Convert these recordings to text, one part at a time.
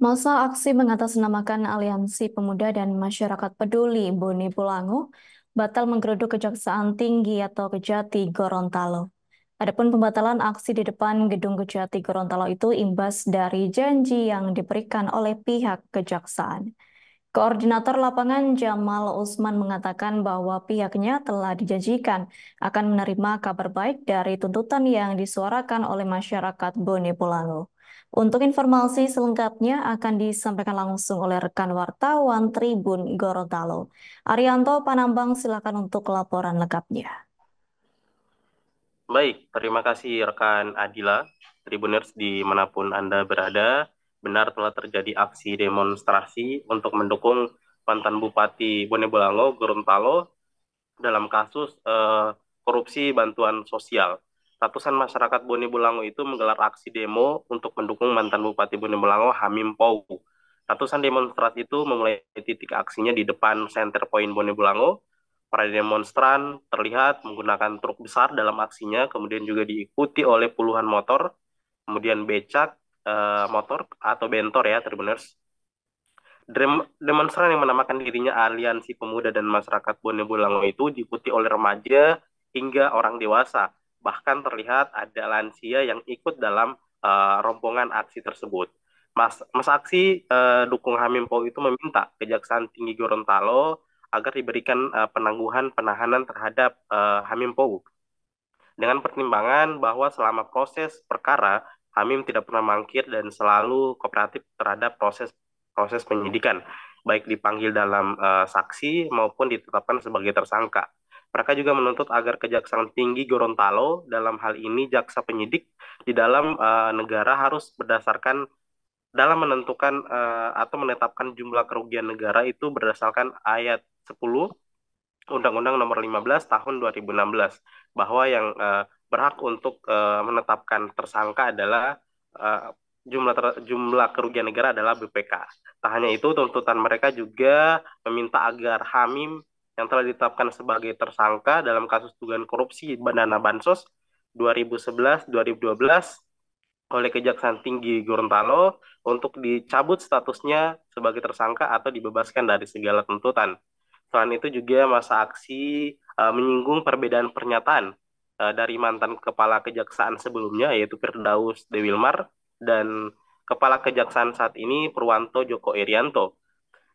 Masa aksi mengatasnamakan Aliansi Pemuda dan Masyarakat Peduli Bone Bolango batal menggeruduk Kejaksaan Tinggi atau Kejati Gorontalo. Adapun pembatalan aksi di depan gedung Kejati Gorontalo itu imbas dari janji yang diberikan oleh pihak kejaksaan. Koordinator lapangan Jamal Usman mengatakan bahwa pihaknya telah dijanjikan akan menerima kabar baik dari tuntutan yang disuarakan oleh masyarakat Bone Bolango. Untuk informasi selengkapnya akan disampaikan langsung oleh rekan wartawan Tribun Gorontalo. Arianto Panambang, silakan untuk laporan lengkapnya. Baik, terima kasih rekan Adila, Tribuners dimanapun Anda berada. Benar telah terjadi aksi demonstrasi untuk mendukung mantan Bupati Bone Bolango, Gorontalo, dalam kasus korupsi bantuan sosial. Ratusan masyarakat Bone Bolango itu menggelar aksi demo untuk mendukung mantan Bupati Bone Bolango, Hamim Pou. Ratusan demonstran itu memulai titik aksinya di depan Center Point Bone Bolango. Para demonstran terlihat menggunakan truk besar dalam aksinya, kemudian juga diikuti oleh puluhan motor, kemudian becak, motor atau bentor ya, Tribuners. Demonstran yang menamakan dirinya Aliansi Pemuda dan Masyarakat Bone Bolango itu diikuti oleh remaja hingga orang dewasa. Bahkan terlihat ada lansia yang ikut dalam rombongan aksi tersebut. Mas aksi dukung Hamim Pau itu meminta Kejaksaan Tinggi Gorontalo agar diberikan penangguhan penahanan terhadap Hamim Pau dengan pertimbangan bahwa selama proses perkara Hamim tidak pernah mangkir dan selalu kooperatif terhadap proses proses penyidikan, baik dipanggil dalam saksi maupun ditetapkan sebagai tersangka. Mereka juga menuntut agar Kejaksaan Tinggi Gorontalo, dalam hal ini jaksa penyidik di dalam negara, harus berdasarkan dalam menentukan atau menetapkan jumlah kerugian negara itu berdasarkan ayat 10 Undang-Undang Nomor 15 Tahun 2016, bahwa yang berhak untuk menetapkan tersangka adalah jumlah kerugian negara adalah BPK. Tak hanya itu, tuntutan mereka juga meminta agar Hamim yang telah ditetapkan sebagai tersangka dalam kasus dugaan korupsi dana bansos 2011-2012 oleh Kejaksaan Tinggi Gorontalo untuk dicabut statusnya sebagai tersangka atau dibebaskan dari segala tuntutan. Selain itu juga masa aksi menyinggung perbedaan pernyataan dari mantan Kepala Kejaksaan sebelumnya, yaitu Firdaus Dewilmar, dan Kepala Kejaksaan saat ini Purwanto Joko Irianto.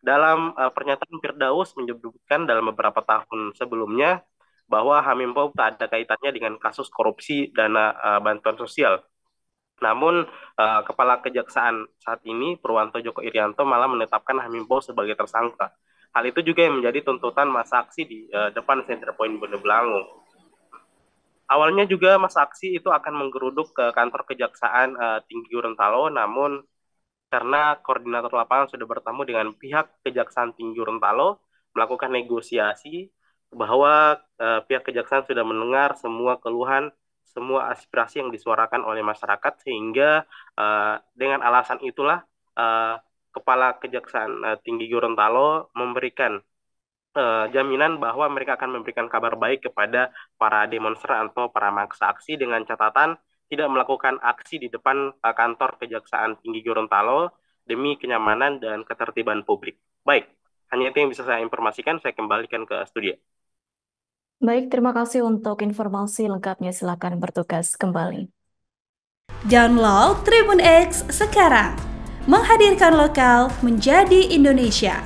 Dalam pernyataan, Firdaus menyebutkan dalam beberapa tahun sebelumnya bahwa Hamim Pau tak ada kaitannya dengan kasus korupsi dana bantuan sosial. Namun, Kepala Kejaksaan saat ini, Purwanto Joko Irianto, malah menetapkan Hamim Pau sebagai tersangka. Hal itu juga yang menjadi tuntutan masa aksi di depan Center Point Bone Bolango. Awalnya juga masa aksi itu akan menggeruduk ke kantor Kejaksaan Tinggi Gorontalo, namun karena koordinator lapangan sudah bertemu dengan pihak Kejaksaan Tinggi Gorontalo, melakukan negosiasi bahwa pihak kejaksaan sudah mendengar semua keluhan, semua aspirasi yang disuarakan oleh masyarakat, sehingga dengan alasan itulah Kepala Kejaksaan Tinggi Gorontalo memberikan jaminan bahwa mereka akan memberikan kabar baik kepada para demonstran atau para maksa aksi, dengan catatan tidak melakukan aksi di depan kantor Kejaksaan Tinggi Gorontalo demi kenyamanan dan ketertiban publik. Baik, hanya itu yang bisa saya informasikan. Saya kembalikan ke studio. Baik, terima kasih untuk informasi lengkapnya. Silakan bertugas kembali. Download Tribun X sekarang, menghadirkan lokal menjadi Indonesia.